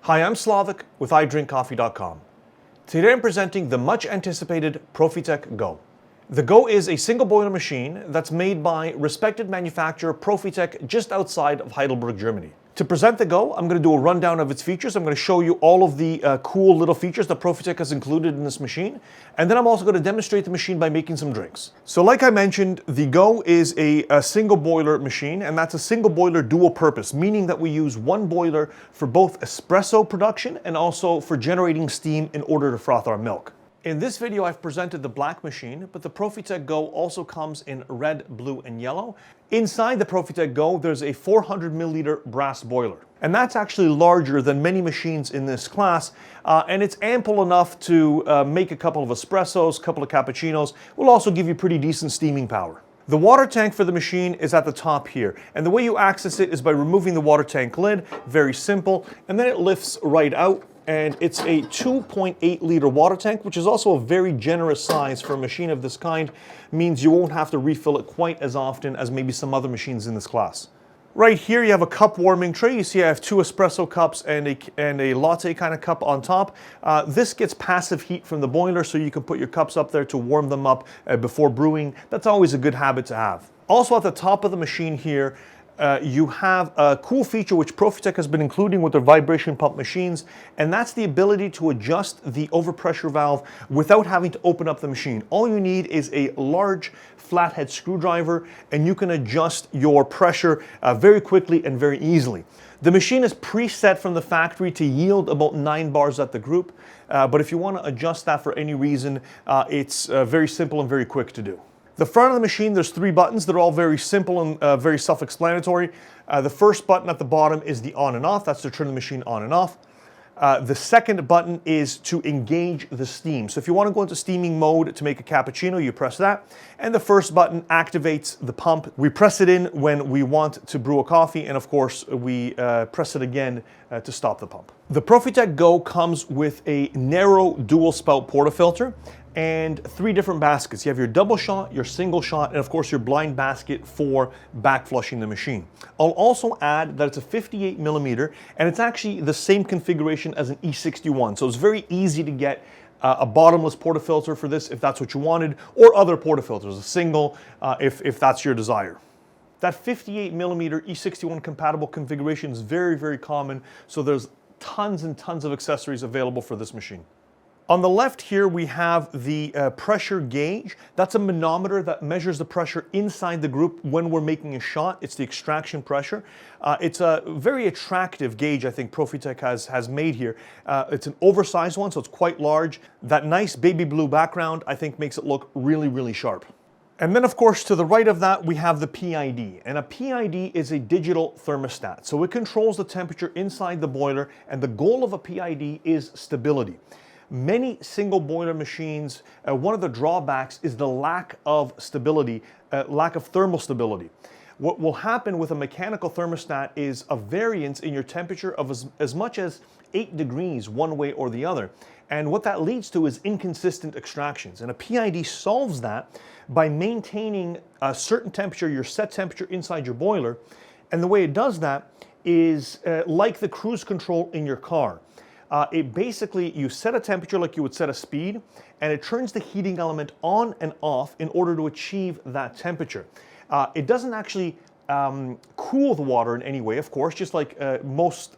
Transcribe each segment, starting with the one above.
Hi, I'm Slavik with iDrinkCoffee.com. Today I'm presenting the much anticipated Profitec Go. The Go is a single boiler machine that's made by respected manufacturer Profitec just outside of Heidelberg, Germany. To present the Go, I'm going to do a rundown of its features. I'm going to show you all of the cool little features that Profitec has included in this machine. And then I'm also going to demonstrate the machine by making some drinks. So like I mentioned, the Go is a single boiler machine, and that's a single boiler dual purpose, meaning that we use one boiler for both espresso production and also for generating steam in order to froth our milk. In this video, I've presented the black machine, but the Profitec Go also comes in red, blue, and yellow. Inside the Profitec Go, there's a 400 milliliter brass boiler. And that's actually larger than many machines in this class, and it's ample enough to make a couple of espressos, a couple of cappuccinos. Will also give you pretty decent steaming power. The water tank for the machine is at the top here, and the way you access it is by removing the water tank lid. Very simple, and then it lifts right out. And it's a 2.8 liter water tank, which is also a very generous size for a machine of this kind. Means you won't have to refill it quite as often as maybe some other machines in this class. Right here you have a cup warming tray. You see I have two espresso cups and a latte kind of cup on top. This gets passive heat from the boiler, so you can put your cups up there to warm them up before brewing. That's always a good habit to have. Also at the top of the machine here, you have a cool feature which Profitec has been including with their vibration pump machines, and that's the ability to adjust the overpressure valve without having to open up the machine. All you need is a large flathead screwdriver, and you can adjust your pressure very quickly and very easily. The machine is preset from the factory to yield about 9 bars at the group, but if you want to adjust that for any reason, it's very simple and very quick to do. The front of the machine, there's 3 buttons that are all very simple and very self-explanatory. The first button at the bottom is the on and off. That's to turn the machine on and off. The second button is to engage the steam. So if you want to go into steaming mode to make a cappuccino, you press that. And the first button activates the pump. We press it in when we want to brew a coffee, and of course we press it again to stop the pump. The Profitec Go comes with a narrow dual spout portafilter and 3 different baskets. You have your double shot, your single shot, and of course your blind basket for back flushing the machine. I'll also add that it's a 58 millimeter, and it's actually the same configuration as an E61, so it's very easy to get a bottomless portafilter for this if that's what you wanted, or other portafilters, a single if that's your desire. That 58 millimeter E61 compatible configuration is very, very common, so there's tons and tons of accessories available for this machine. On the left here we have the pressure gauge. That's a manometer that measures the pressure inside the group when we're making a shot. It's the extraction pressure. It's a very attractive gauge I think Profitec has made here. It's an oversized one, so it's quite large. That nice baby blue background I think makes it look really, really sharp. And then of course to the right of that we have the PID, and a PID is a digital thermostat. So it controls the temperature inside the boiler, and the goal of a PID is stability. Many single boiler machines, one of the drawbacks is the lack of stability, lack of thermal stability. What will happen with a mechanical thermostat is a variance in your temperature of as much as 8 degrees one way or the other. And what that leads to is inconsistent extractions. And a PID solves that by maintaining a certain temperature, your set temperature inside your boiler. And the way it does that is like the cruise control in your car. It basically, you set a temperature like you would set a speed, and it turns the heating element on and off in order to achieve that temperature. It doesn't actually cool the water in any way, of course, just like most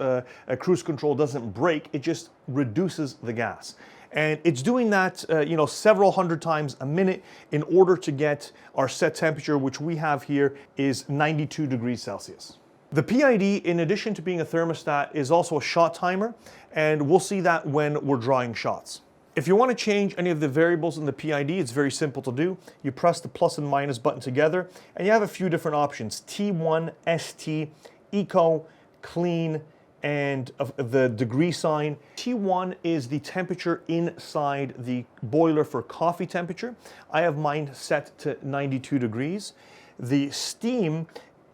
cruise control doesn't break, it just reduces the gas. And it's doing that several hundred times a minute in order to get our set temperature, which we have here is 92 degrees Celsius. The PID, in addition to being a thermostat, is also a shot timer, and we'll see that when we're drawing shots. If you want to change any of the variables in the PID, it's very simple to do. You press the plus and minus button together, and you have a few different options: T1, ST, Eco, Clean, and the degree sign. T1 is the temperature inside the boiler for coffee temperature. I have mine set to 92 degrees. The steam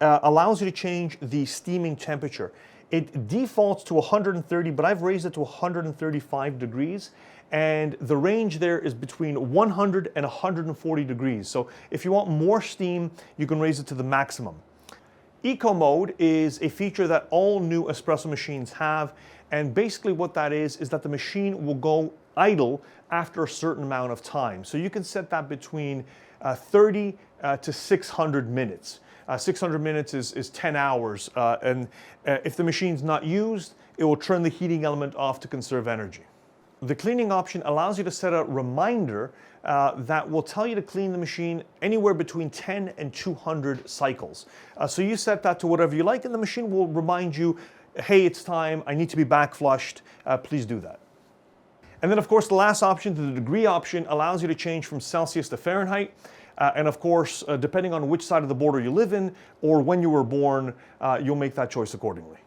allows you to change the steaming temperature. It defaults to 130, but I've raised it to 135 degrees. And the range there is between 100 and 140 degrees. So if you want more steam, you can raise it to the maximum. Eco mode is a feature that all new espresso machines have, and basically what that is that the machine will go idle after a certain amount of time. So you can set that between 30 to 600 minutes. 600 minutes is 10 hours, and if the machine's not used, it will turn the heating element off to conserve energy. The cleaning option allows you to set a reminder that will tell you to clean the machine anywhere between 10 and 200 cycles. So you set that to whatever you like, and the machine will remind you, hey, it's time, I need to be back flushed, please do that. And then of course the last option, the degree option, allows you to change from Celsius to Fahrenheit. And of course, depending on which side of the border you live in or when you were born, you'll make that choice accordingly.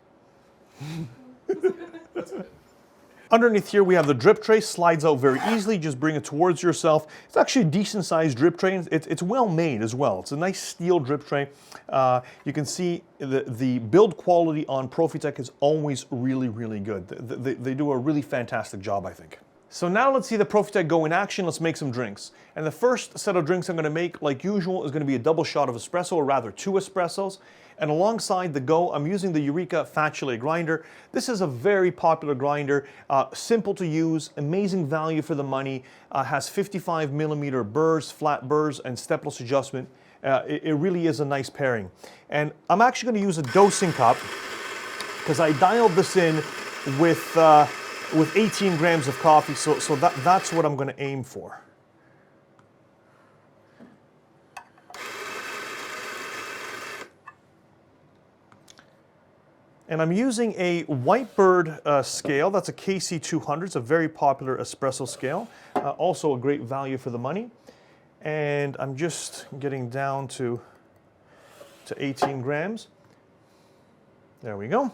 Underneath here we have the drip tray, slides out very easily, just bring it towards yourself. It's actually a decent sized drip tray, it's well made as well. It's a nice steel drip tray. You can see the build quality on Profitec is always really, really good. They do a really fantastic job, I think. So now let's see the Profitec Go in action. Let's make some drinks. And the first set of drinks I'm going to make, like usual, is going to be a double shot of espresso, or rather 2 espressos. And alongside the Go, I'm using the Eureka Fat Chile grinder. This is a very popular grinder, simple to use, amazing value for the money, has 55 millimeter burrs, flat burrs, and stepless adjustment. It really is a nice pairing. And I'm actually going to use a dosing cup because I dialed this in with 18 grams of coffee, so that's what I'm going to aim for. And I'm using a Whitebird scale. That's a KC200. It's a very popular espresso scale. Also a great value for the money. And I'm just getting down to 18 grams. There we go.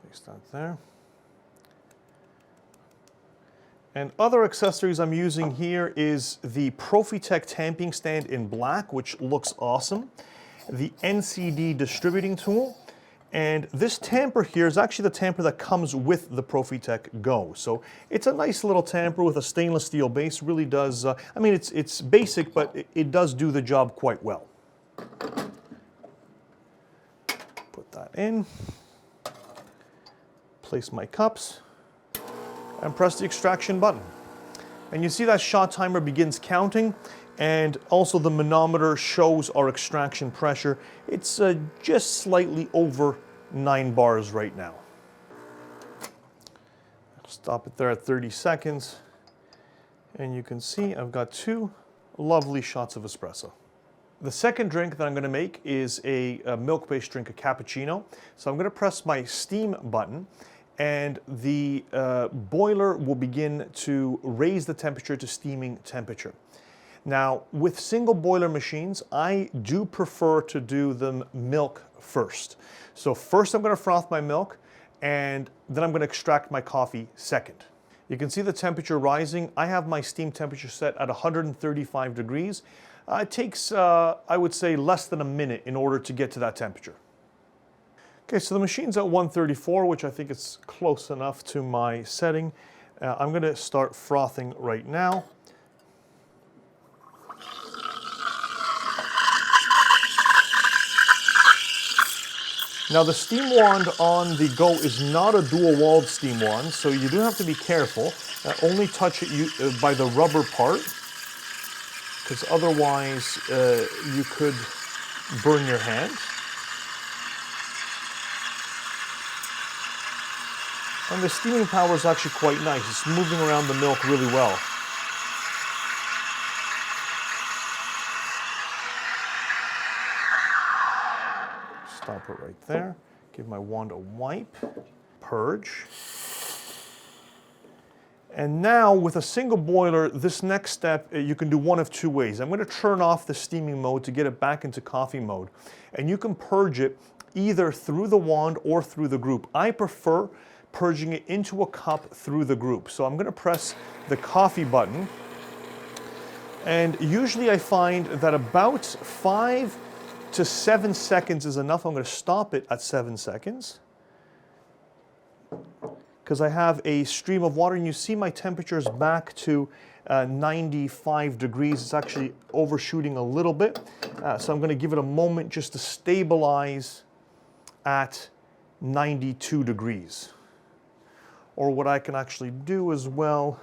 Place that there. And other accessories I'm using here is the Profitec tamping stand in black, which looks awesome. The NCD distributing tool. And this tamper here is actually the tamper that comes with the Profitec Go. So it's a nice little tamper with a stainless steel base. Really does, I mean, it's basic, but it does do the job quite well. Put that in. Place my cups. And press the extraction button. And you see that shot timer begins counting, and also the manometer shows our extraction pressure. It's just slightly over 9 bars right now. Stop it there at 30 seconds, and you can see I've got 2 lovely shots of espresso. The second drink that I'm going to make is a milk-based drink, a cappuccino. So I'm going to press my steam button, and the boiler will begin to raise the temperature to steaming temperature. Now, with single boiler machines, I do prefer to do them milk first. So first I'm going to froth my milk, and then I'm going to extract my coffee second. You can see the temperature rising. I have my steam temperature set at 135 degrees. It takes, I would say, less than a minute in order to get to that temperature. Okay, so the machine's at 134, which I think is close enough to my setting. I'm going to start frothing right now. Now the steam wand on the Go is not a dual-walled steam wand, so you do have to be careful. Only touch it by the rubber part, because otherwise you could burn your hand. And the steaming power is actually quite nice. It's moving around the milk really well. Stop it right there. Give my wand a wipe. Purge. And now with a single boiler, this next step, you can do one of 2 ways. I'm going to turn off the steaming mode to get it back into coffee mode. And you can purge it either through the wand or through the group. I prefer purging it into a cup through the group. So I'm going to press the coffee button, and usually I find that about 5 to 7 seconds is enough. I'm going to stop it at 7 seconds because I have a stream of water, and you see my temperature is back to 95 degrees. It's actually overshooting a little bit. So I'm going to give it a moment just to stabilize at 92 degrees. Or what I can actually do as well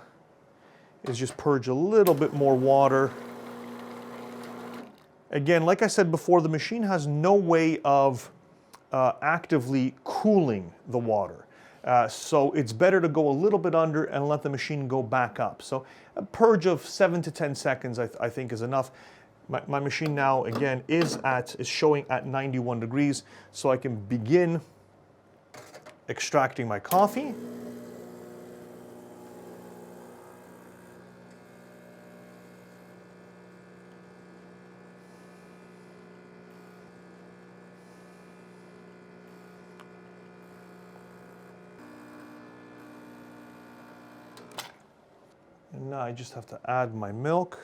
is just purge a little bit more water. Again, like I said before, the machine has no way of actively cooling the water. So it's better to go a little bit under and let the machine go back up. So a purge of 7 to 10 seconds I think is enough. My machine now, again, is showing at 91 degrees, so I can begin extracting my coffee. And now I just have to add my milk.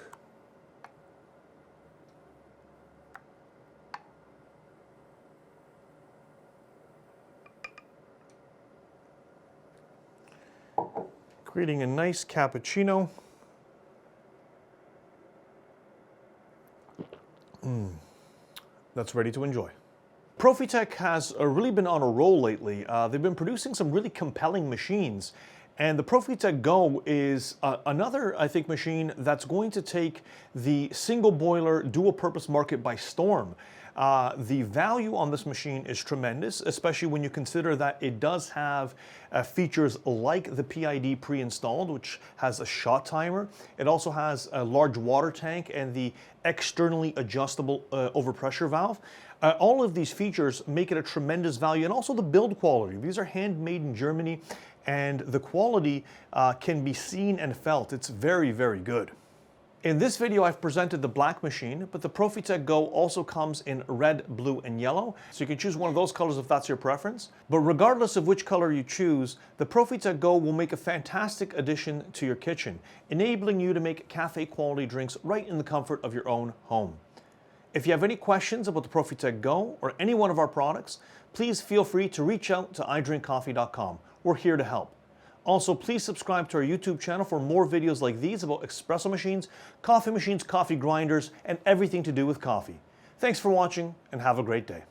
Creating a nice cappuccino. That's ready to enjoy. Profitec has really been on a roll lately. They've been producing some really compelling machines. And the Profitec Go is another, I think, machine that's going to take the single boiler dual purpose market by storm. The value on this machine is tremendous, especially when you consider that it does have features like the PID pre-installed, which has a shot timer. It also has a large water tank and the externally adjustable overpressure valve. All of these features make it a tremendous value, and also the build quality. These are handmade in Germany, and the quality can be seen and felt. It's very, very good. In this video, I've presented the black machine, but the Profitec Go also comes in red, blue, and yellow. So you can choose one of those colors if that's your preference. But regardless of which color you choose, the Profitec Go will make a fantastic addition to your kitchen, enabling you to make cafe quality drinks right in the comfort of your own home. If you have any questions about the Profitec Go or any one of our products, please feel free to reach out to idrinkcoffee.com. We're here to help. Also, please subscribe to our YouTube channel for more videos like these about espresso machines, coffee grinders, and everything to do with coffee. Thanks for watching, and have a great day.